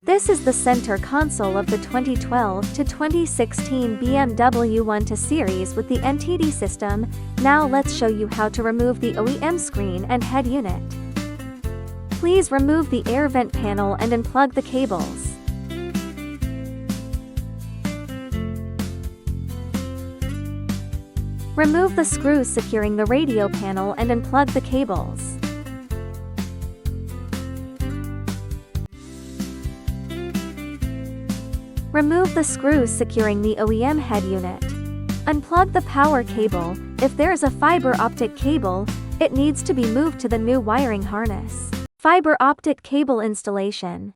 This is the center console of the 2012 to 2016 BMW 1 Series with the NBT system. Now let's show you how to remove the OEM screen and head unit. Please remove the air vent panel and unplug the cables. Remove the screws securing the radio panel and unplug the cables. Remove the screws securing the OEM head unit. Unplug the power cable. If there is a fiber optic cable, it needs to be moved to the new wiring harness. Fiber optic cable installation.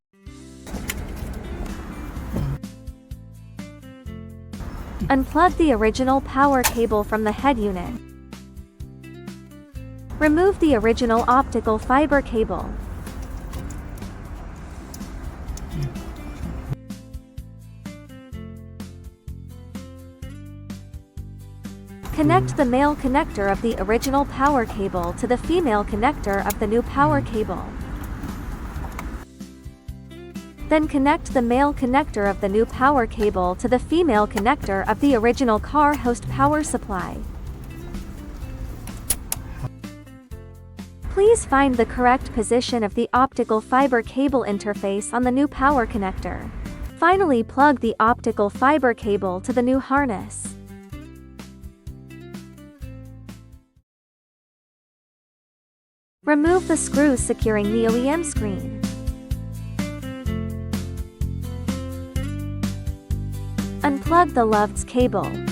Unplug the original power cable from the head unit. Remove the original optical fiber cable. Connect the male connector of the original power cable to the female connector of the new power cable. Then connect the male connector of the new power cable to the female connector of the original car host power supply. Please find the correct position of the optical fiber cable interface on the new power connector. Finally, plug the optical fiber cable to the new harness. Remove the screws securing the OEM screen. Unplug the LUVDS cable.